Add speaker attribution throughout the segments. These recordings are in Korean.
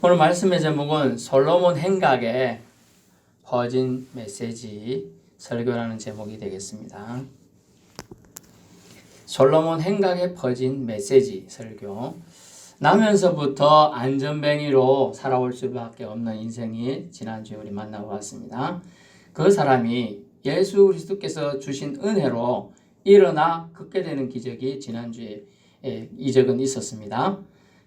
Speaker 1: 오늘 말씀의 제목은 솔로몬 행각의 퍼진 메시지 설교라는 제목이 되겠습니다. 솔로몬 행각의 퍼진 메시지 설교. 나면서부터 안전뱅이로 살아올 수밖에 없는 인생이 지난주에 우리 만나보았습니다. 그 사람이 예수 그리스도께서 주신 은혜로 일어나 걷게 되는 기적이 지난주에 이적은 있었습니다.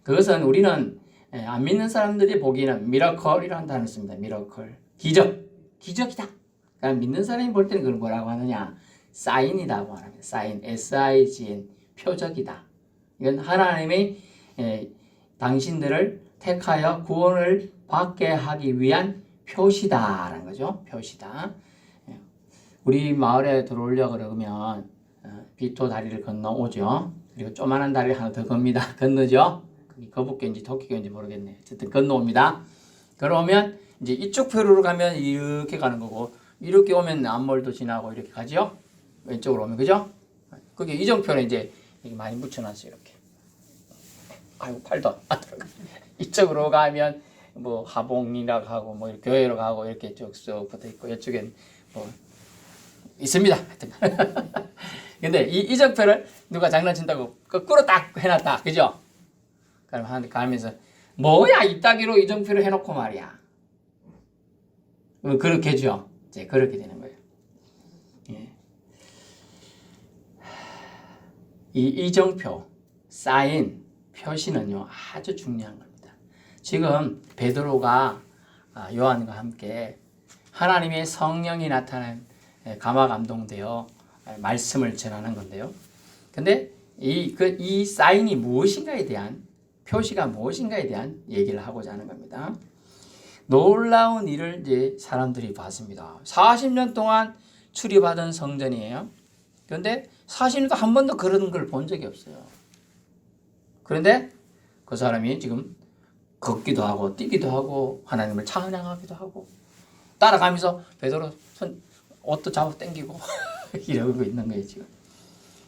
Speaker 1: 그것은 우리는 안 믿는 사람들이 보기에는 미러컬이라는 단어를 씁니다. 미러컬. 기적이다. 그러니까 믿는 사람이 볼 때는 그걸 뭐라고 하느냐? 사인이라고 합니다. 사인, S-I-G-N, 표적이다. 이건 하나님이 당신들을 택하여 구원을 받게 하기 위한 표시다라는 거죠. 표시다. 우리 마을에 들어오려고 그러면 비토 다리를 건너오죠. 그리고 조그만한 다리를 하나 더 겁니다. 건너죠. 거북교인지 토끼교인지 모르겠네. 어쨌든 건너옵니다. 그러면 이제 이쪽 표로로 가면 이렇게 가는 거고, 이렇게 오면 남몰도 지나고 이렇게 가죠. 왼쪽으로 오면, 그죠? 그게 이정표는 이제 많이 묻혀놨어요. 이렇게. 아이고, 팔도 안 들어가. 이쪽으로 가면 뭐 하봉이라고 하고 뭐 이렇게 교회로 가고 이렇게 쭉쭉 붙어 있고, 이쪽엔 뭐 있습니다. 근데 이 이정표를 누가 장난친다고 거꾸로 딱 해놨다. 그죠? 그럼 가면서 뭐야 이따기로 이정표를 해놓고 말이야. 그렇게 해줘. 이제 그렇게 되는 거예요. 예. 이 이정표, 사인, 표시는요 아주 중요한 겁니다. 지금 베드로가 요한과 함께 하나님의 성령이 나타난 감화 감동되어 말씀을 전하는 건데요. 근데 이 사인이 무엇인가에 대한 표시가 무엇인가에 대한 얘기를 하고자 하는 겁니다. 놀라운 일을 이제 사람들이 봤습니다. 40년 동안 출입하던 성전이에요. 그런데 40년도 한 번도 그런 걸 본 적이 없어요. 그런데 그 사람이 지금 걷기도 하고 뛰기도 하고 하나님을 찬양하기도 하고 따라가면서 베드로 옷도 잡아 당기고 이러고 있는 거예요. 지금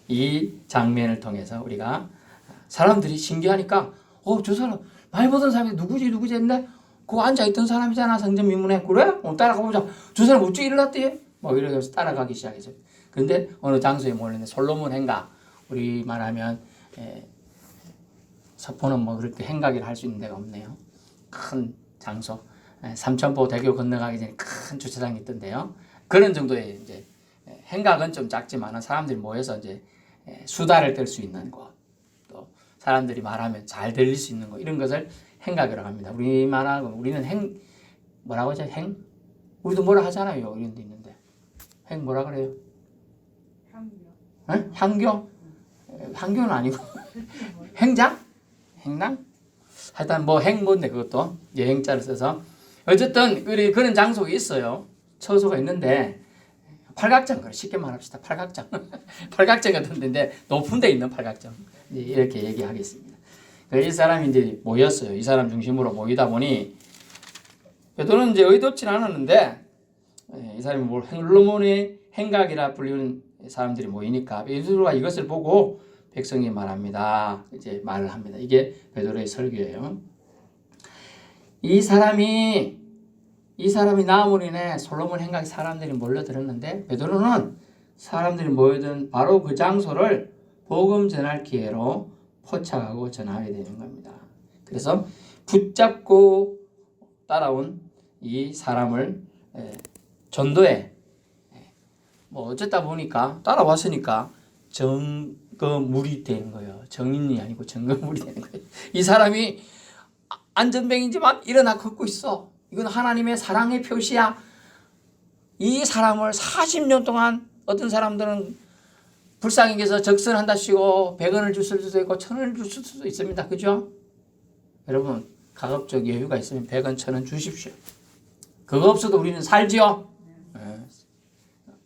Speaker 1: 이 장면을 통해서 우리가 사람들이 신기하니까 저 사람 많이 보던 사람이 누구지 했는데 그거 앉아있던 사람이잖아. 성전 민문에. 그래? 따라가 보자. 저 사람 어찌 일어났대? 뭐 이러면서 따라가기 시작했어요. 근데 어느 장소에 몰렸는데 솔로몬 행각, 우리 말하면 서포는 뭐 그렇게 행각이라 할 수 있는 데가 없네요. 큰 장소, 삼천포 대교 건너가기 전에 큰 주차장이 있던데요. 그런 정도의 이제 행각은 좀 작지만 사람들이 모여서 이제 수다를 떨 수 있는 곳, 또 사람들이 말하면 잘 들릴 수 있는 곳, 이런 것을 행각이라고 합니다. 우리는 뭐라고 하죠? 우리도 뭐라 하잖아요. 이런 데 있는데 뭐라 그래요? 향교. 향교? 향교는 아니고 행장? 행랑? 하여튼 뭔데 그것도 여행자를 써서 어쨌든 그런 장소가 있어요. 처소가 있는데 팔각정, 쉽게 말합시다. 팔각정. 팔각정 같은 데인데 높은 데 있는 팔각정. 이렇게 얘기하겠습니다. 이 사람이 이제 모였어요. 이 사람 중심으로 모이다 보니 베드로는 이제 의도치 않았는데 이 사람이 솔로몬의 행각이라 불리는 사람들이 모이니까 베드로가 이것을 보고 백성이 말합니다. 이제 말을 합니다. 이게 베드로의 설교예요. 이 사람이 나옴으로 인해 솔로몬 행각 사람들이 몰려들었는데 베드로는 사람들이 모여든 바로 그 장소를 복음 전할 기회로 포착하고 전하게 되는 겁니다. 그래서 붙잡고 따라온 이 사람을 전도에 어쩌다 보니까 따라왔으니까 정거물이 되는 거예요. 정인이 아니고 정거물이 되는 거예요. 이 사람이 안전뱅이지만 일어나 걷고 있어. 이건 하나님의 사랑의 표시야. 이 사람을 40년 동안 어떤 사람들은 불쌍히께서 적선한다 치고 100원을 줄 수도 있고 1000원을 줄 수도 있습니다. 그죠? 여러분 가급적 여유가 있으면 100원, 1000원 주십시오. 그거 없어도 우리는 살지요.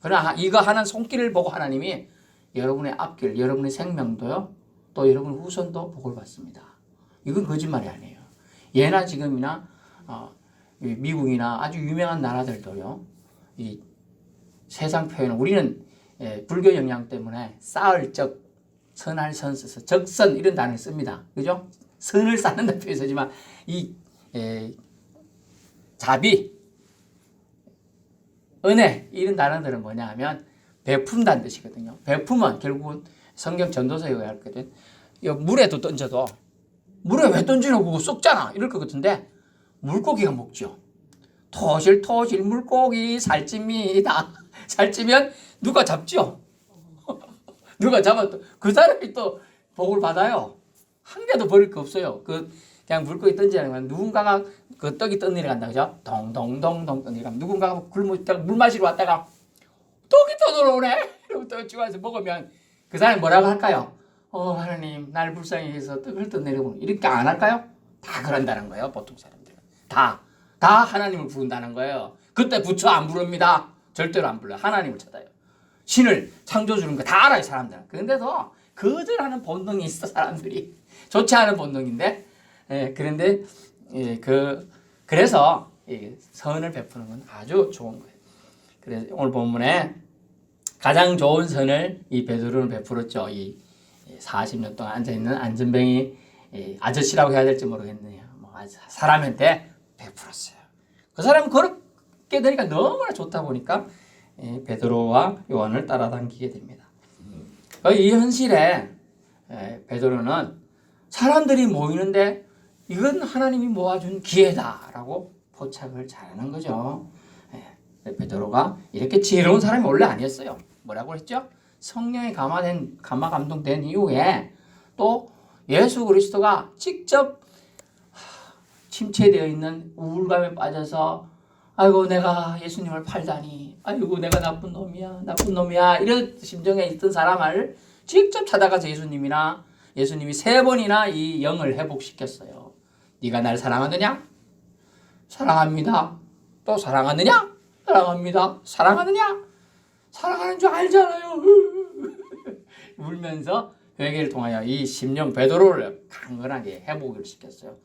Speaker 1: 그러나 이거 하는 손길을 보고 하나님이 여러분의 앞길, 여러분의 생명도요, 또 여러분의 후손도 복을 받습니다. 이건 거짓말이 아니에요. 예나 지금이나 미국이나 아주 유명한 나라들도요, 이 세상 표현은 우리는 불교 영향 때문에 쌓을 적, 선할 선 써서 적선 이런 단어를 씁니다. 그죠? 선을 쌓는다 표현 쓰지만 이 자비, 은혜 이런 단어들은 뭐냐 하면 베푼다는 뜻이거든요. 베품은 결국은 성경 전도서에 의하거든. 물에도 던져도 물에 왜 던지냐고 그거 썩잖아 이럴 것 같은데 물고기가 먹죠. 토실토실 물고기 살찜이다. 살찌면 누가 잡죠? 누가 잡아도 그 사람이 또 복을 받아요. 한 개도 버릴 거 없어요. 그냥 물고기 던지는 누군가가 그 떡이 떠내려간다 그죠? 동동동동 떠내려가면 누군가가 굶어 있다가 물 마시러 왔다가 떡이 떠들어오네. 이러고 떡 집어서 먹으면 그 사람이 뭐라고 할까요? 하나님 날 불쌍히 해서 떡을 떠내려오는 이렇게 안 할까요? 다 그런다는 거예요. 보통 사람들은 다 하나님을 부른다는 거예요. 그때 부처 안 부릅니다. 절대로 안 불러요. 하나님을 찾아요. 신을 창조주는 거 다 알아요 사람들은. 그런데도 거절하는 본능이 있어 사람들이. 좋지 않은 본능인데 그런데 그래서 선을 베푸는 건 아주 좋은 거예요. 그래서 오늘 본문에 가장 좋은 선을 이 베드로는 베풀었죠. 이 40년 동안 앉아있는 안전뱅이 아저씨라고 해야 될지 모르겠네요. 사람한테 베풀었어요. 그 사람은 그렇게 되니까 너무나 좋다 보니까 베드로와 요한을 따라다니게 됩니다. 이 현실에 베드로는 사람들이 모이는데 이건 하나님이 모아준 기회다라고 포착을 잘하는 거죠. 베드로가 이렇게 지혜로운 사람이 원래 아니었어요. 뭐라고 했죠? 성령에 감화 감동된 이후에 또 예수 그리스도가 직접 침체되어 있는 우울감에 빠져서 아이고 내가 예수님을 팔다니 아이고 내가 나쁜 놈이야 이런 심정에 있던 사람을 직접 찾아가서 예수님이 3번이나 이 영을 회복시켰어요. 네가 날 사랑하느냐? 사랑합니다. 또 사랑하느냐? 사랑합니다. 사랑하느냐? 사랑하는 줄 알잖아요. 울면서 회개를 통하여 이 심령 베드로를 강건하게 회복을 시켰어요.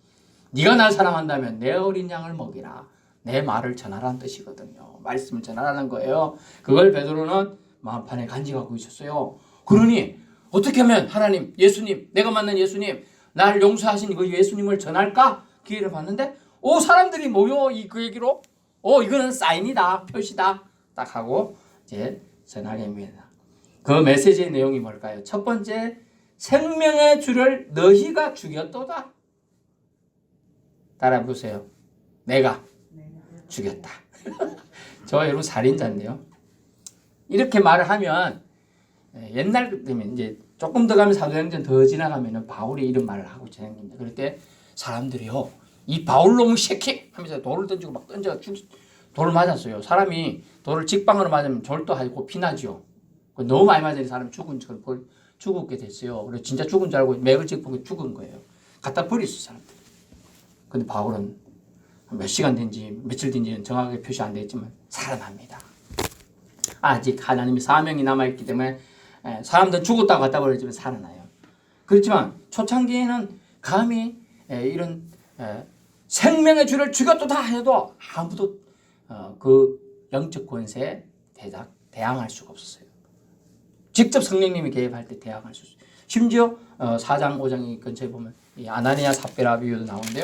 Speaker 1: 네가 날 사랑한다면 내 어린 양을 먹이라. 내 말을 전하라는 뜻이거든요. 말씀을 전하라는 거예요. 그걸 베드로는 마음판에 간직하고 있었어요. 그러니 어떻게 하면 하나님, 예수님, 내가 만난 예수님, 나를 용서하신 그 예수님을 전할까? 기회를 봤는데 사람들이 모여 그 얘기로 이거는 사인이다, 표시다 딱 하고 이제 전하게 됩니다. 그 메시지의 내용이 뭘까요? 첫 번째, 생명의 주를 너희가 죽였도다. 따라 보세요. 내가 죽였다. 저 여러분 살인자인데요. 이렇게 말을 하면 옛날 되면 이제 조금 더 가면 사도행전 더 지나가면은 바울이 이런 말을 하고 진행됩니다. 그럴 때 사람들이요, 이 바울놈의 새끼 하면서 돌을 던지고 막 던져 돌을 맞았어요. 사람이 돌을 직방으로 맞으면 절도하고 피나죠. 너무 많이 맞으니 사람이 죽게 됐어요. 그래서 진짜 죽은 줄 알고 맥을 짚고 죽은 거예요. 갖다 버렸어요 사람들. 근데 바울은 몇 시간 된지 며칠 된지는 정확하게 표시 안 되겠지만 살아납니다. 아직 하나님의 사명이 남아있기 때문에 사람들은 죽었다고 갖다 버리지만 살아나요. 그렇지만 초창기에는 감히 이런 생명의 주를 죽였다 해도 아무도 그 영적 권세에 대항할 수가 없었어요. 직접 성령님이 개입할 때 대항할 수 있어요. 심지어 4장 5장 근처에 보면 이 아나니아 삽비라 비유도 나오는데요.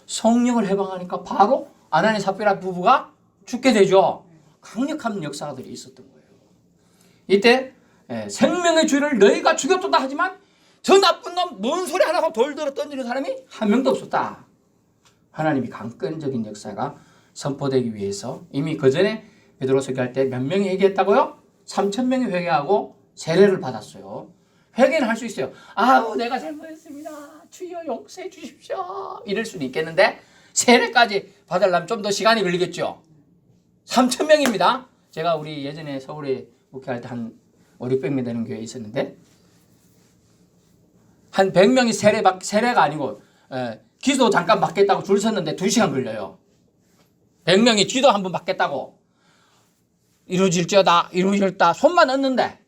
Speaker 1: 성령을 해방하니까 바로 아나니아 삽비라 부부가 죽게 되죠. 강력한 역사들이 있었던 거예요. 이때 생명의 주를 너희가 죽였다 하지만 저 나쁜 놈 뭔 소리 하라고 돌 들어 던지는 사람이 한 명도 없었다. 하나님이 강권적인 역사가 선포되기 위해서 이미 그 전에 베드로서 얘기할 때 몇 명이 회개했다고요? 3,000명이 회개하고 세례를 받았어요. 회개는 할 수 있어요. 아우 내가 잘못했습니다. 주여 용서해 주십시오. 이럴 수는 있겠는데 세례까지 받으려면 좀 더 시간이 걸리겠죠. 3,000명입니다. 제가 우리 예전에 서울에 목회할 때 한 500~600명 되는 교회에 있었는데 한 100명이 세례가 아니고 기도 잠깐 받겠다고 줄 섰는데 2시간 걸려요. 100명이 기도 한번 받겠다고 이루어질지어다 손만 얹는데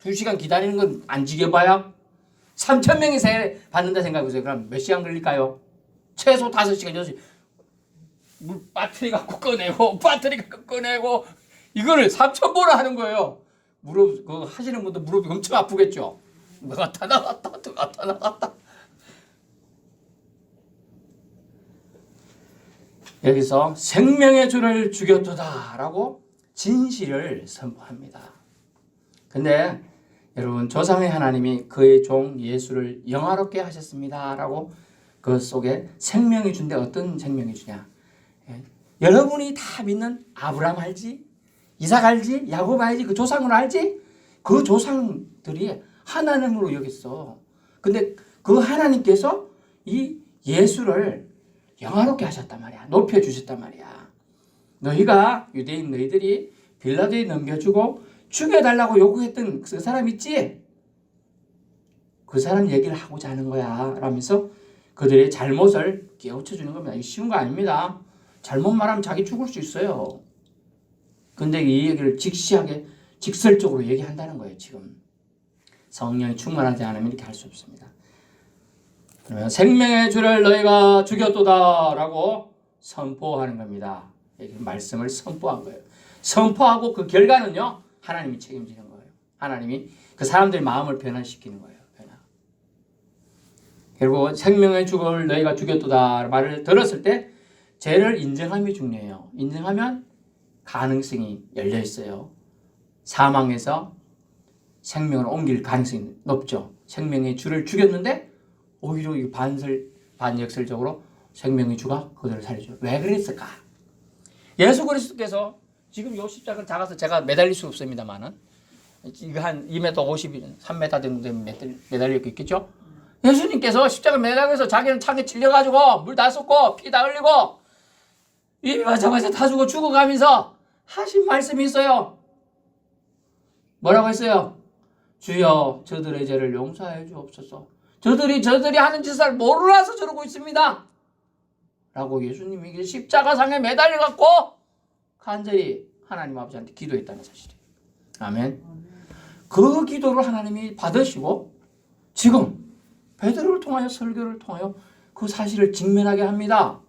Speaker 1: 2시간 기다리는 건 안 지겨봐요? 3,000명이 세례 받는다 생각해보세요. 그럼 몇 시간 걸릴까요? 최소 5시간, 6시간. 물 배터리 갖고 꺼내고 이거를 3,000번을 하는 거예요. 무릎 그거 하시는 분도 무릎이 엄청 아프겠죠. 나갔다. 여기서 생명의 주를 죽였도다라고 진실을 선포합니다. 근데 여러분, 조상의 하나님이 그의 종 예수를 영화롭게 하셨습니다라고 그 속에 생명의 주인데 어떤 생명의 주냐? 여러분이 다 믿는 아브라함 알지? 이삭 알지? 야곱 알지? 그 조상을 알지? 그 조상들이 하나님으로 여겼어. 근데 그 하나님께서 이 예수를 영화롭게 하셨단 말이야. 높여주셨단 말이야. 너희가 유대인 너희들이 빌라도에 넘겨주고 죽여달라고 요구했던 그 사람 있지? 그 사람 얘기를 하고자 하는 거야 라면서 그들의 잘못을 깨우쳐 주는 겁니다. 이게 쉬운 거 아닙니다. 잘못 말하면 자기 죽을 수 있어요. 근데 이 얘기를 직시하게 직설적으로 얘기한다는 거예요. 지금 성령이 충만하지 않으면 이렇게 할 수 없습니다. 그러면 생명의 주를 너희가 죽였도다 라고 선포하는 겁니다. 말씀을 선포한 거예요. 선포하고 그 결과는요, 하나님이 책임지는 거예요. 하나님이 그 사람들의 마음을 변화시키는 거예요. 결국 생명의 주를 너희가 죽였도다 말을 들었을 때 죄를 인정함이 중요해요. 인정하면 가능성이 열려 있어요. 사망에서 생명을 옮길 가능성이 높죠. 생명의 주를 죽였는데 오히려 반역설적으로 생명의 주가 그들을 살려줘요. 왜 그랬을까? 예수 그리스도께서 지금 요 십자가를 작아서 제가 매달릴 수 없습니다만은 이거 한 2m 50, 3m 정도 매달려 있겠죠? 예수님께서 십자가 매달려서 자기는 창에 찔려가지고 물 다 쏟고 피 다 흘리고 입이 맞아서 다 죽어가면서 하신 말씀이 있어요. 뭐라고 했어요? 주여 저들의 죄를 용서하여 주옵소서. 저들이 하는 짓을 모르라서 저러고 있습니다. 라고 예수님이 십자가상에 매달려갖고 간절히 하나님 아버지한테 기도했다는 사실이에요. 아멘. 그 기도를 하나님이 받으시고 지금 베드로를 통하여 설교를 통하여 그 사실을 직면하게 합니다.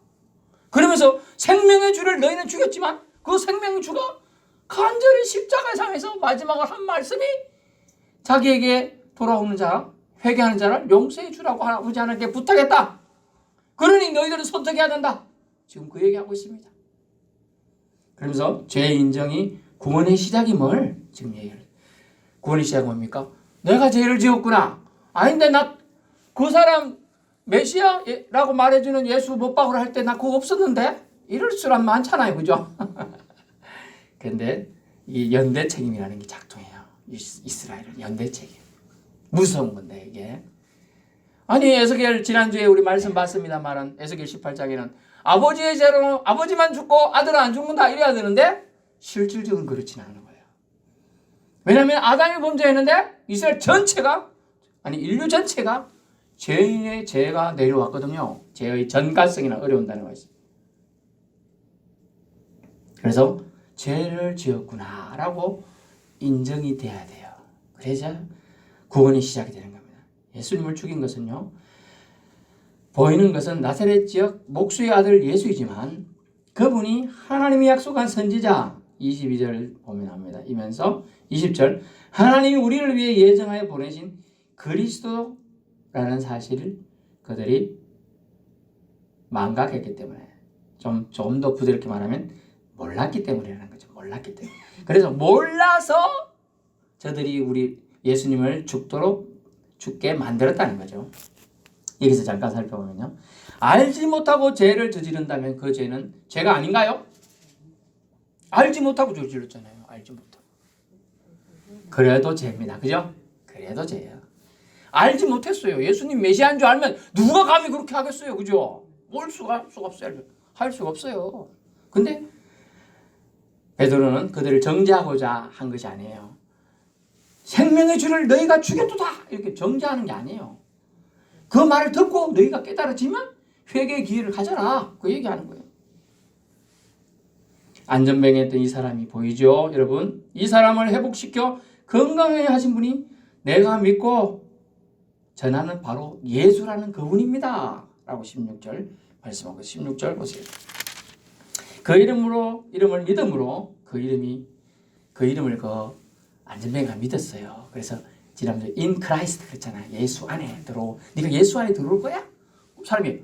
Speaker 1: 그러면서 생명의 주를 너희는 죽였지만 그 생명의 주가 간절히 십자가상에서 마지막으로 한 말씀이 자기에게 돌아오는 자, 회개하는 자를 용서해 주라고 아버지 하나님께 부탁했다. 그러니 너희들은 선택해야 된다. 지금 그 얘기하고 있습니다. 그러면서 죄 인정이 구원의 시작임을 지금 얘기를 해요. 구원의 시작은 뭡니까? 내가 죄를 지었구나. 아닌데 나 그 사람 메시아라고 말해주는 예수 못 박으러 할 때 나 그거 없었는데? 이럴 수란 많잖아요. 그죠? 근데 이 연대 책임이라는 게 작동해요. 이스라엘은 연대 책임. 무서운 건데 이게. 아니 에스겔 지난주에 우리 말씀 봤습니다만은 에스겔 18장에는 아버지의 죄로 아버지만 죽고 아들은 안 죽는다 이래야 되는데 실질적으로 그렇지는 않은 거예요. 왜냐하면 아담이 범죄했는데 이스라엘 전체가 아니 인류 전체가 죄인의 죄가 내려왔거든요. 죄의 전가성이나 어려운다는 것이. 그래서 죄를 지었구나 라고 인정이 돼야 돼요. 그래야 구원이 시작이 되는 겁니다. 예수님을 죽인 것은요, 보이는 것은 나사렛 지역 목수의 아들 예수이지만 그분이 하나님이 약속한 선지자 22절 보면 합니다. 이면서 20절 하나님이 우리를 위해 예정하여 보내신 그리스도라는 사실을 그들이 망각했기 때문에 좀 더 부드럽게 말하면 몰랐기 때문이라는 거죠. 몰랐기 때문에. 그래서 몰라서 저들이 우리 예수님을 죽게 만들었다는 거죠. 여기서 잠깐 살펴보면요. 알지 못하고 죄를 저지른다면 그 죄는 죄가 아닌가요? 알지 못하고 저질렀잖아요. 알지 못하고. 그래도 죄입니다. 그죠? 그래도 죄예요. 알지 못했어요. 예수님 메시아인 줄 알면 누가 감히 그렇게 하겠어요. 그죠? 올 수가 없어요. 할 수가 없어요. 근데 베드로는 그들을 정죄하고자 한 것이 아니에요. 생명의 주를 너희가 죽였도다 이렇게 정죄하는 게 아니에요. 그 말을 듣고 너희가 깨달아지면 회개의 기회를 가져라. 그 얘기하는 거예요. 안전병이었던 이 사람이 보이죠? 여러분, 이 사람을 회복시켜 건강하게 하신 분이 내가 믿고 전하는 바로 예수라는 그분입니다. 라고 16절 말씀하고 16절 보세요. 그 이름을 믿음으로 그 이름을 안전병이가 믿었어요. 그래서 지난주에 in Christ 그랬잖아. 예수 안에 들어오. 네가 예수 안에 들어올 거야? 사람이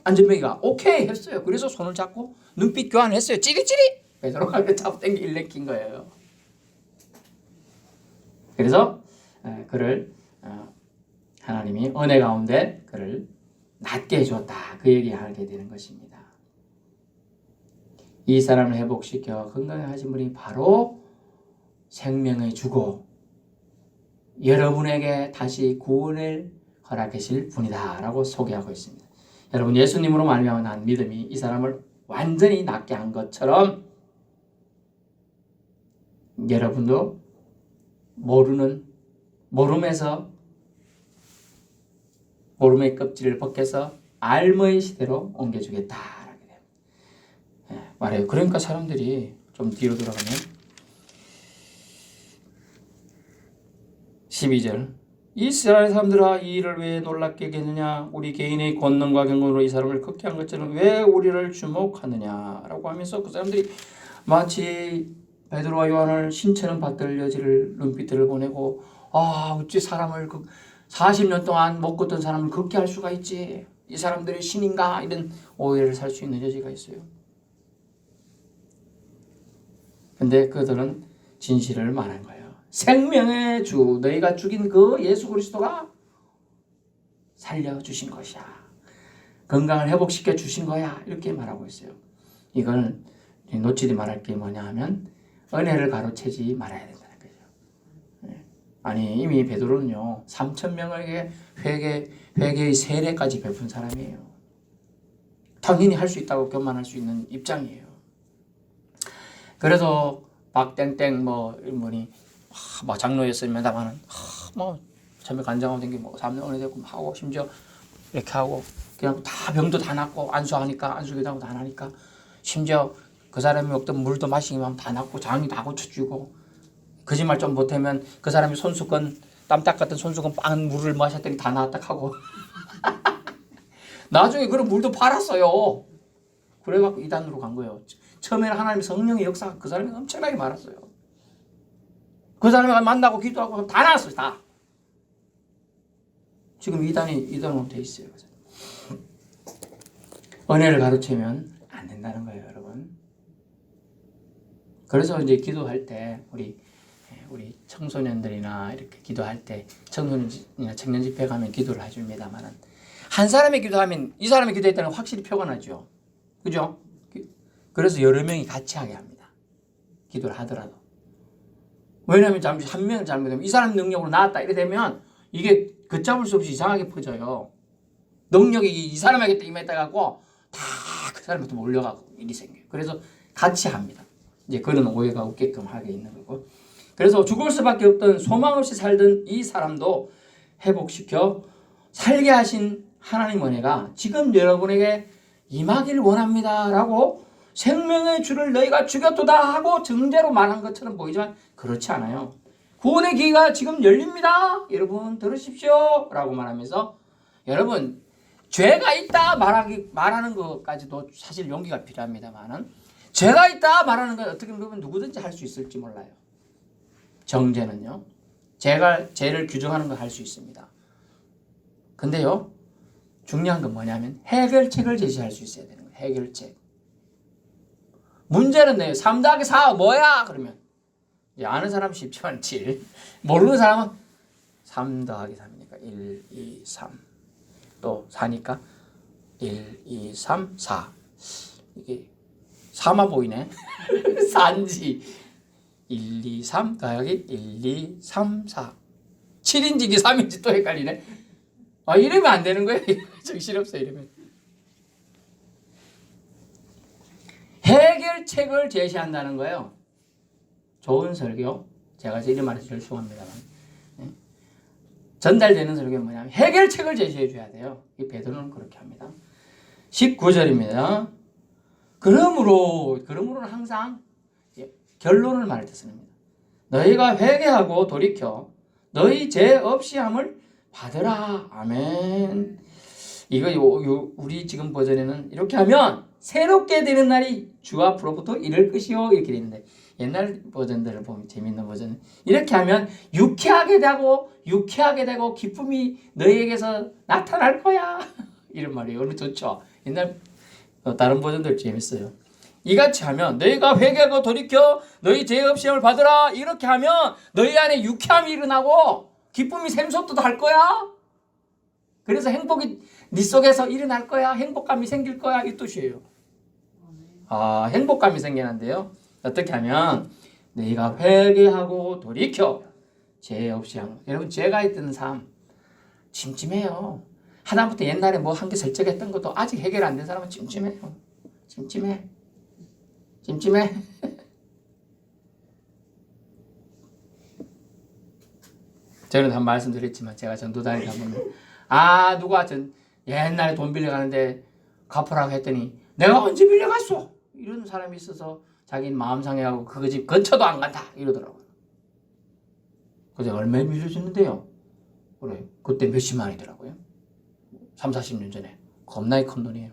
Speaker 1: 안전뱅이가 오케이 했어요. 그래서 손을 잡고 눈빛 교환했어요. 찌릿찌릿. 베드로가 그 잡고 당겨 일으킨 거예요. 그래서 그를 하나님이 은혜 가운데 그를 낫게 해주었다. 그 얘기하게 되는 것입니다. 이 사람을 회복시켜 건강하게 하신 분이 바로 생명의 주고 여러분에게 다시 구원을 허락하실 분이다 라고 소개하고 있습니다. 여러분, 예수님으로 말미암아 난 믿음이 이 사람을 완전히 낫게 한 것처럼 여러분도 모름의 껍질을 벗겨서 알머의 시대로 옮겨주겠다 말해요. 그러니까 사람들이 좀 뒤로 돌아가면 12절 이스라엘 사람들아 이 일을 왜 놀랍게 여겼느냐 우리 개인의 권능과 경건으로 이 사람을 극게 한 것처럼 왜 우리를 주목하느냐 라고 하면서 그 사람들이 마치 베드로와 요한을 신처럼 받들 여지를 눈빛들을 보내고 어찌 사람을 40년 동안 못 걷던 사람을 걷게 할 수가 있지, 이 사람들이 신인가, 이런 오해를 살 수 있는 여지가 있어요. 근데 그들은 진실을 말한 거예요. 생명의 주 너희가 죽인 그 예수 그리스도가 살려주신 것이야, 건강을 회복시켜 주신 거야, 이렇게 말하고 있어요. 이걸 놓치지 말할 게 뭐냐 하면 은혜를 가로채지 말아야 된다는 거죠. 아니 이미 베드로는요 3,000명에게 회개의 세례까지 베푼 사람이에요. 당연히 할 수 있다고 교만할 수 있는 입장이에요. 그래서 박땡땡 이분이 장로였습니다만은 처음에 간장하고 댕기 3년 은혜 되고 하고 심지어 이렇게 하고 그냥 다 병도 다 낫고 안수하니까 안수기도 하고 다 나니까 심지어 그 사람이 먹던 물도 마시기만 하면 다 낫고 장이 다 고쳐주고 거짓말 좀 못하면 그 사람이 손수건 땀 닦았던 손수건 빵 물을 마셨더니 다 나았다 하고 나중에 그런 물도 팔았어요. 그래갖고 이단으로 간 거예요. 처음에는 하나님의 성령의 역사가 그 사람이 엄청나게 많았어요. 그 사람을 만나고 기도하고 다 나았어요. 다. 지금 이단으로 돼 있어요. 은혜를 가로채면 안 된다는 거예요, 여러분. 그래서 이제 기도할 때 우리 청소년들이나 이렇게 기도할 때 청소년이나 청년 집회 가면 기도를 해줍니다만은 한 사람이 기도하면 이 사람이 기도했다는 건 확실히 표가 나죠. 그죠? 그래서 여러 명이 같이 하게 합니다. 기도를 하더라도. 왜냐하면 잠시 한 명을 잘못하면 이 사람 능력으로 나았다 이래 되면 이게 걷잡을 수 없이 이상하게 퍼져요. 능력이 이 사람에게 임했다 갖고 다 그 사람한테 몰려가고 일이 생겨요. 그래서 같이 합니다. 이제 그런 오해가 없게끔 하게 있는 거고. 그래서 죽을 수밖에 없던 소망 없이 살던 이 사람도 회복시켜 살게 하신 하나님 은혜가 지금 여러분에게 임하기를 원합니다 라고 생명의 주를 너희가 죽였도다 하고 정죄로 말한 것처럼 보이지만 그렇지 않아요. 구원의 기회가 지금 열립니다. 여러분 들으십시오 라고 말하면서 여러분 죄가 있다 말하는 것까지도 사실 용기가 필요합니다만은 죄가 있다 말하는 건 어떻게 보면 누구든지 할 수 있을지 몰라요. 정죄는요. 죄를 규정하는 거 할 수 있습니다. 근데요. 중요한 건 뭐냐면 해결책을 제시할 수 있어야 되는 거예요. 해결책. 문제는 내요. 3 더하기 4 뭐야? 그러면 이제 아는 사람은 쉽지만 7. 모르는 사람은 3 더하기 3이니까 1, 2, 3. 또 4니까 1, 2, 3, 4. 이게 4만 보이네. 4인지 1, 2, 3 더하기 1, 2, 3, 4. 7인지 이게 3인지 또 헷갈리네. 이러면 안 되는 거예요. 정신없어 이러면. 해결책을 제시한다는 거예요. 좋은 설교. 제가 이런 말해서 죄송합니다만. 전달되는 설교는 뭐냐면 해결책을 제시해 줘야 돼요. 이 베드로는 그렇게 합니다. 19절입니다. 그러므로는 항상 결론을 말할 때 씁니다. 너희가 회개하고 돌이켜 너희 죄 없이 함을 받으라. 아멘. 이거 우리 지금 버전에는 이렇게 하면 새롭게 되는 날이 주 앞으로부터 이를 것이요 이렇게 되는데 옛날 버전들을 보면 재밌는 버전은 이렇게 하면 유쾌하게 되고 기쁨이 너희에게서 나타날 거야. 이런 말이에요. 오늘 좋죠. 옛날 다른 버전들 재밌어요. 이같이 하면 너희가 회개하고 돌이켜 너희 죄업 시험을 받으라. 이렇게 하면 너희 안에 유쾌함이 일어나고 기쁨이 샘솟도록 할 거야. 그래서 행복이 네 속에서 일어날 거야. 행복감이 생길 거야. 이 뜻이에요. 행복감이 생기는데요. 어떻게 하면 너희가 회개하고 돌이켜 죄 없이 하는. 여러분 죄가 있던 삶 찜찜해요. 하다못해 옛날에 뭐 한 개 설정했던 것도 아직 해결 안 된 사람은 찜찜해요. 찜찜해. 저는 한 말씀드렸지만 제가 전도다닐 때 보면 누가 옛날에 돈 빌려가는데 갚으라고 했더니 내가 언제 빌려갔어? 이런 사람이 있어서 자기는 마음 상해하고 그 집 근처도 안 간다 이러더라고요. 그래서 얼마에 빌려줬는데요? 그래 그때 몇십만 원이더라고요. 3, 40년 전에. 겁나게 큰 돈이에요.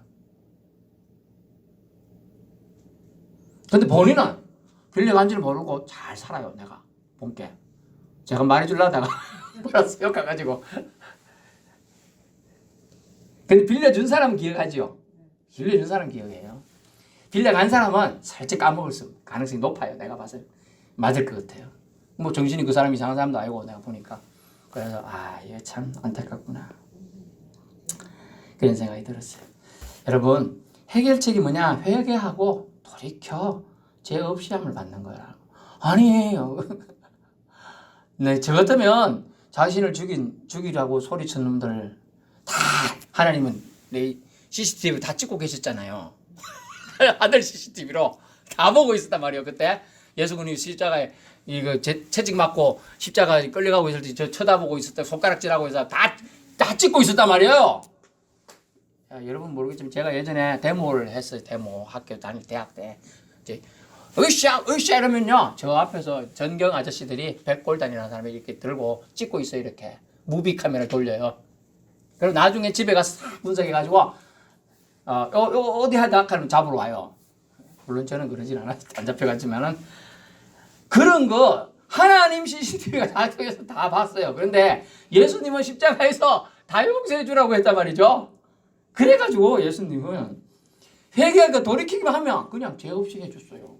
Speaker 1: 근데 본인은 빌려간지를 모르고 잘 살아요. 내가 본게. 제가 말해주려다가 몰랐어요. 가가지고. 근데 빌려준 사람은 기억하죠. 빌려준 사람은 기억해요. 빌려간 사람은 살짝 까먹을 가능성이 높아요. 내가 봐서 맞을 것 같아요. 뭐 정신이 그 사람 이상한 사람도 아니고 내가 보니까. 그래서 이게 참 안타깝구나. 그런 생각이 들었어요. 여러분 해결책이 뭐냐? 회개하고 돌이켜 죄 없이 함을 받는 거야. 아니에요. 네, 저 같으면 자신을 죽이라고 소리친 놈들 다 하나님은 내 CCTV 다 찍고 계셨잖아요. 아들 CCTV로 다 보고 있었단 말이에요. 그때 예수님이 십자가에 이거 채찍 맞고 십자가 끌려가고 있을 때 저 쳐다보고 있을 때 손가락질하고 해서 다 찍고 있었단 말이에요. 여러분 모르겠지만 제가 예전에 데모를 했어요. 데모 학교 다닐 대학 때 이제 으쌰 이러면요 저 앞에서 전경 아저씨들이 100골단이라는 사람이 이렇게 들고 찍고 있어요. 이렇게 무비 카메라 돌려요. 그리고 나중에 집에 가서 분석해가지고 어디 하다 하면 잡으러 와요. 물론 저는 그러진 않아요. 안 잡혀갔지만은 그런 거 하나님 CCTV가 다 봤어요. 그런데 예수님은 십자가에서 다 용서해 주라고 했단 말이죠. 그래가지고 예수님은 회개하고 돌이키기만 하면 그냥 죄 없이 해줬어요.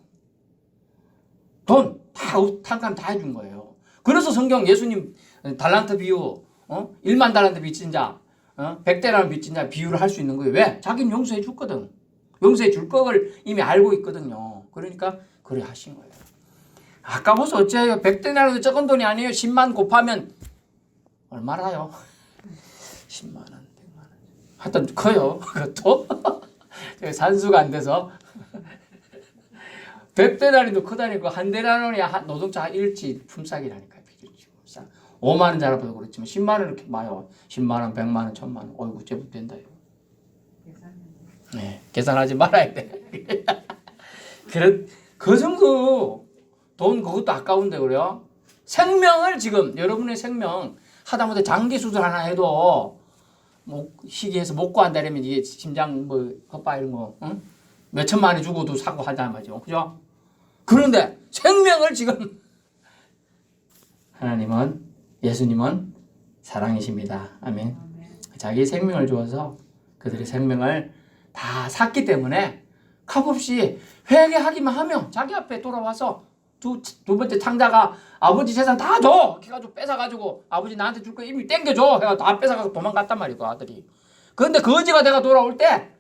Speaker 1: 돈 다 해준 거예요. 그래서 성경 예수님 달란트 비유 1만 달란트 빚진 자 100대라는 빚진 자 비유를 할 수 있는 거예요. 왜? 자기는 용서해 줬거든. 용서해 줄 걸 이미 알고 있거든요. 그러니까 그래 하신 거예요. 아까워서 어째요? 100대나라도 적은 돈이 아니에요. 10만 곱하면 얼마나요? 10만 원, 100만 원. 하여튼 커요. 그것도. 산수가 안 돼서. 100대나리도 크다니까 한 대나리이 노동자 일치 품삯이라니까요. 5만 원 자라봐도 그렇지만 10만 원 이렇게 봐요. 10만 원, 100만 원, 1000만 원. 어이구 제법 된다요. 네, 계산하지 말아야 돼. 그 정도 돈 그것도 아까운데 그래요. 생명을 지금 여러분의 생명 하다못해 장기 수술 하나 해도 희귀해서 못 구한다면 이게 심장 헛바 이런 거 몇 천만 원 주고도 사고 하단 말이죠. 그죠? 그런데 생명을 지금 하나님은 예수님은 사랑이십니다. 아멘. 자기 생명을 주어서 그들의 생명을 다 샀기 때문에 값없이 회개하기만 하면 자기 앞에 돌아와서 두 번째 창자가 아버지 재산 다 줘! 해가지고 뺏어가지고 아버지 나한테 줄 거 이미 땡겨줘! 해가지고 다 뺏어가서 도망갔단 말이고 아들이. 그런데 거지가 내가 돌아올 때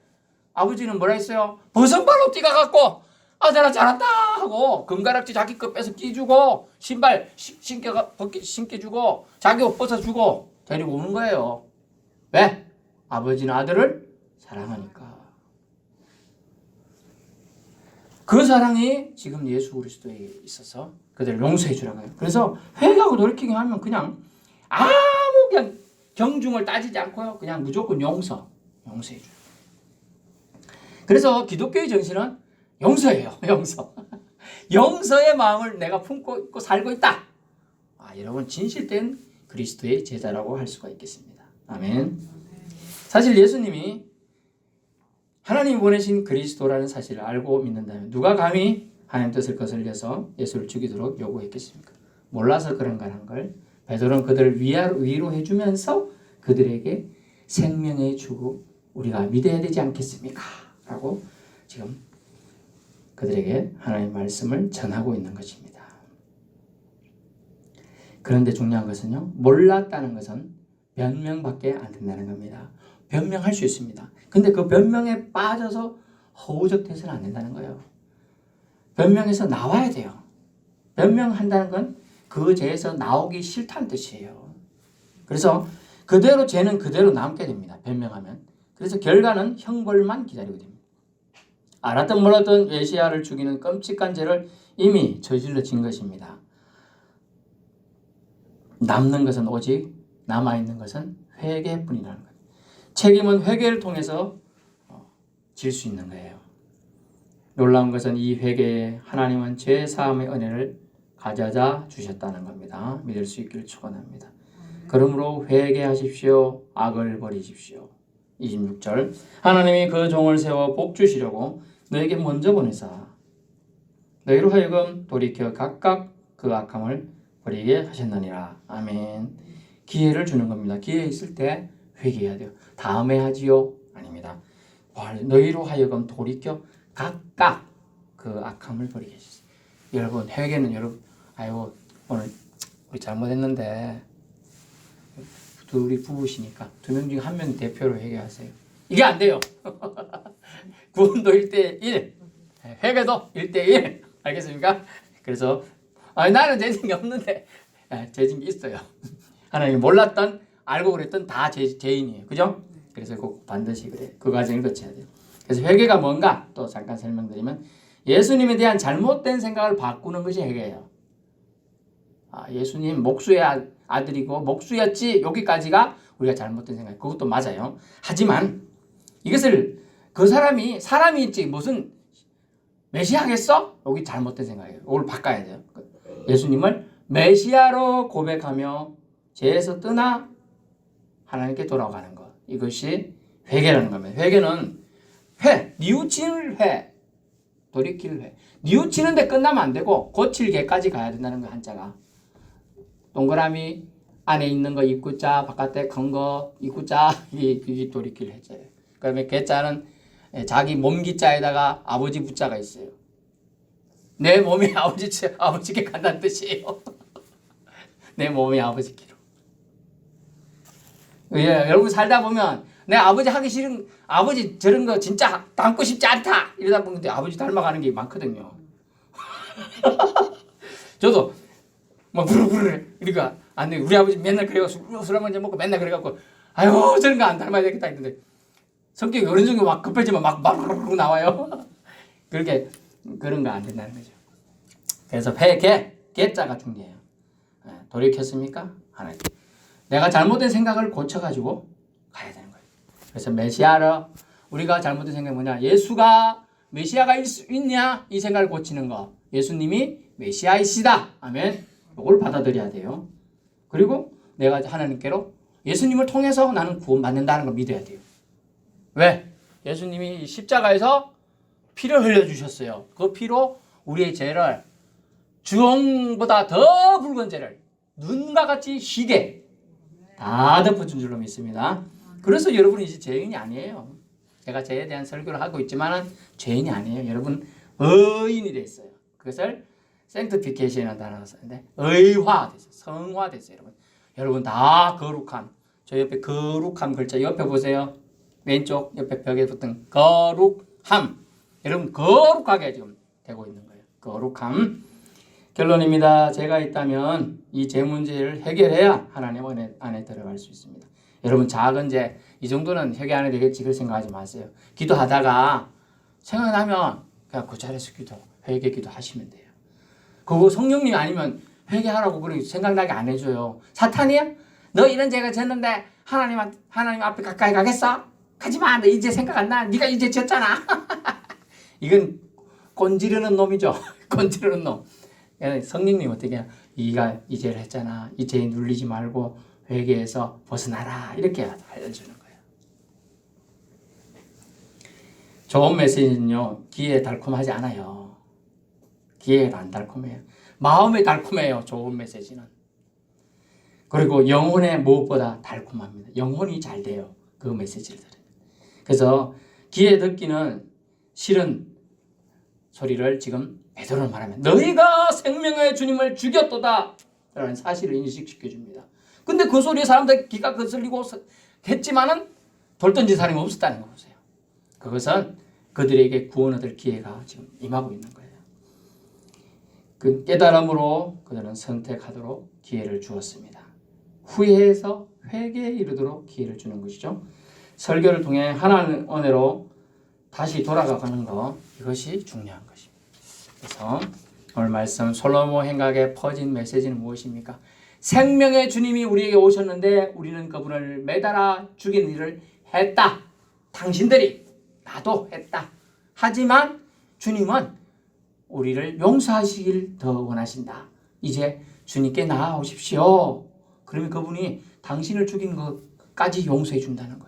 Speaker 1: 아버지는 뭐라 했어요? 버선발로 뛰어갖고 아들아 잘한다! 하고 금가락지 자기 거 뺏어 끼주고 신발 신겨주고 자기 옷 벗어주고 데리고 오는 거예요. 왜? 아버지는 아들을 사랑하니까. 그 사랑이 지금 예수 그리스도에 있어서 그들을 용서해 주라고 해요. 그래서 회개하고 돌이키기 하면 그냥 그냥 경중을 따지지 않고요. 그냥 무조건 용서해 줘요. 그래서 기독교의 정신은 용서예요. 용서. 용서의 마음을 내가 품고 있고 살고 있다. 여러분 진실된 그리스도의 제자라고 할 수가 있겠습니다. 아멘. 사실 예수님이 하나님이 보내신 그리스도라는 사실을 알고 믿는다면 누가 감히 하나님 뜻을 거슬려서 예수를 죽이도록 요구했겠습니까? 몰라서 그런 거란 걸 베드로는 그들을 위로해 주면서 그들에게 생명의 주고 우리가 믿어야 되지 않겠습니까? 라고 지금 그들에게 하나님의 말씀을 전하고 있는 것입니다. 그런데 중요한 것은요, 몰랐다는 것은 변명밖에 안 된다는 겁니다. 변명할 수 있습니다. 근데 그 변명에 빠져서 허우적대서는 안 된다는 거예요. 변명에서 나와야 돼요. 변명한다는 건 그 죄에서 나오기 싫다는 뜻이에요. 그래서 그대로 죄는 그대로 남게 됩니다. 변명하면. 그래서 결과는 형벌만 기다리게 됩니다. 알았든 몰랐든 메시아를 죽이는 끔찍한 죄를 이미 저질러진 것입니다. 남는 것은 오직 남아있는 것은 회개뿐이라는 거예요. 책임은 회개를 통해서 질 수 있는 거예요. 놀라운 것은 이 회개에 하나님은 죄 사함의 은혜를 가져다 주셨다는 겁니다. 믿을 수 있기를 축원합니다. 그러므로 회개하십시오. 악을 버리십시오. 26절 하나님이 그 종을 세워 복 주시려고 너에게 먼저 보내사 너희로 하여금 돌이켜 각각 그 악함을 버리게 하셨느니라. 아멘. 기회를 주는 겁니다. 기회 있을 때 회개해야 돼요. 다음에 하지요? 아닙니다. 너희로 하여금 돌이켜 각각 그 악함을 버리게 하셨어요. 여러분 회개는 아이고 오늘 우리 잘못했는데 둘이 부부시니까 2명 중에 1명 대표로 회개하세요. 이게 안 돼요. 구원도 1대1, 회개도 1대1. 알겠습니까? 그래서 나는 죄진이 없는데 죄진이 있어요. 하나님 몰랐던 알고 그랬던 다 죄인이에요. 그죠? 그래서 꼭 반드시 그래. 그 과정을 거쳐야 돼요. 그래서 회개가 뭔가 또 잠깐 설명드리면 예수님에 대한 잘못된 생각을 바꾸는 것이 회개예요. 예수님 목수의 아들이고 목수였지 여기까지가 우리가 잘못된 생각. 그것도 맞아요. 하지만 이것을 그 사람이 있지 무슨 메시아겠어? 여기 잘못된 생각이에요. 이걸 바꿔야 돼요. 예수님을 메시아로 고백하며 죄에서 떠나 하나님께 돌아가는 것. 이것이 회개라는 겁니다. 회개는 뉘우칠 회, 돌이킬 회. 뉘우치는데 끝나면 안 되고 고칠 개까지 가야 된다는 거 한자가. 동그라미 안에 있는 거 입구자, 바깥에 큰 거 입구자, 이게 돌이킬 해자예요. 그다음에 개자는 자기 몸 기자에다가 아버지 부자가 있어요. 내 몸이 아버지께 간다는 뜻이에요. 내 몸이 아버지께로. 여러분 살다 보면 내 아버지 하기 싫은 아버지 저런 거 진짜 닮고 싶지 않다 이러다 보는데 아버지 닮아가는 게 많거든요. 저도 막 부르르 그러니까 안 돼. 우리 아버지 맨날 그래요. 술 한 잔 먹고 맨날 그래갖고 아유 저런 거 안 닮아야 되겠다 했는데 성격이 어느 정도 막 급해지면 막 나와요. 그렇게 그런 거 안 된다는 거죠. 그래서 개자가 중요해요. 돌이켰습니까? 하나님. 내가 잘못된 생각을 고쳐가지고 가야 되는 거예요. 그래서 메시아로 우리가 잘못된 생각이 뭐냐? 예수가 메시아가 있냐? 이 생각을 고치는 거. 예수님이 메시아이시다. 아멘. 이걸 받아들여야 돼요. 그리고 내가 하나님께로 예수님을 통해서 나는 구원받는다는 걸 믿어야 돼요. 왜? 예수님이 십자가에서 피를 흘려주셨어요. 그 피로 우리의 죄를 주홍보다 더 붉은 죄를 눈과 같이 희게 다 덮어준 줄로 믿습니다. 그래서 여러분이 이제 죄인이 아니에요. 제가 죄에 대한 설교를 하고 있지만 죄인이 아니에요. 여러분 의인이 됐어요. 그것을 sanctification이라는 단어가 썼는데 의화됐어요. 성화됐어요. 여러분 다 거룩함. 저 옆에 거룩함 글자 옆에 보세요. 왼쪽 옆에 벽에 붙은 거룩함. 여러분 거룩하게 지금 되고 있는 거예요. 거룩함. 결론입니다. 죄가 있다면 이 죄 문제를 해결해야 하나님 은혜 안에 들어갈 수 있습니다. 여러분 작은 죄 이 정도는 해결 안 해도 되겠지 그렇게 생각하지 마세요. 기도하다가 생각나면 그냥 그 자리에서 회개 기도하시면 돼요. 그거 성령님이 아니면 회개하라고 그러고 생각나게 안 해줘요. 사탄이야? 너 이런 죄가 졌는데 하나님 앞에 가까이 가겠어? 가지마. 너 이제 생각 안 나. 네가 이제 졌잖아. 이건 꼰지르는 놈이죠. 꼰지르는 놈. 성령님 어떻게 이가 이 죄를 했잖아. 이 죄에 눌리지 말고 회개해서 벗어나라. 이렇게 알려주는 거예요. 좋은 메시지는요. 귀에 달콤하지 않아요. 귀에가 안 달콤해요. 마음에 달콤해요. 좋은 메시지는. 그리고 영혼의 무엇보다 달콤합니다. 영혼이 잘 돼요. 그 메시지를 들으면. 그래서 귀에 듣기는 싫은 소리를 지금 베드로는 말하면 너희가 생명의 주님을 죽였도다 라는 사실을 인식시켜 줍니다. 근데 그 소리에 사람들 귀가 거슬리고 했지만은 돌 던진 사람이 없었다는 거 보세요. 그것은 그들에게 구원 얻을 기회가 지금 임하고 있는 거예요. 그 깨달음으로 그들은 선택하도록 기회를 주었습니다. 후회해서 회개에 이르도록 기회를 주는 것이죠. 설교를 통해 하나님의 은혜로 다시 돌아가는 것, 이것이 중요한 것입니다. 그래서 오늘 말씀 솔로몬 행각에 퍼진 메시지는 무엇입니까? 생명의 주님이 우리에게 오셨는데 우리는 그분을 매달아 죽이는 일을 했다. 당신들이, 나도 했다. 하지만 주님은 우리를 용서하시길 더 원하신다. 이제 주님께 나아오십시오. 그러면 그분이 당신을 죽인 것까지 용서해 준다는 거예요.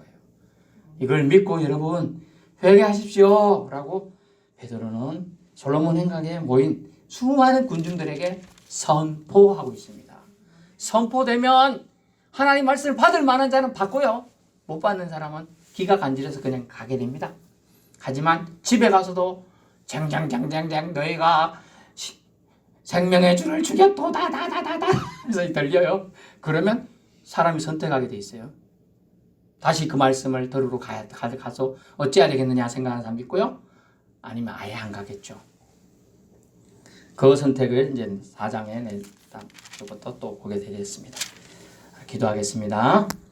Speaker 1: 이걸 믿고 여러분 회개하십시오 라고 베드로는 솔로몬 행각에 모인 수많은 군중들에게 선포하고 있습니다. 선포되면 하나님 말씀을 받을 만한 자는 받고요. 못 받는 사람은 기가 간질해서 그냥 가게 됩니다. 하지만 집에 가서도 쟁쟁쟁쟁쟁 너희가 생명의 주를 죽였도다 다다다다 그래서 들려요. 그러면 사람이 선택하게 돼 있어요. 다시 그 말씀을 들으러 가서 어찌해야 되겠느냐 생각하는 사람이 있고요. 아니면 아예 안 가겠죠. 그 선택을 이제 4장에 또 보게 되겠습니다. 기도하겠습니다.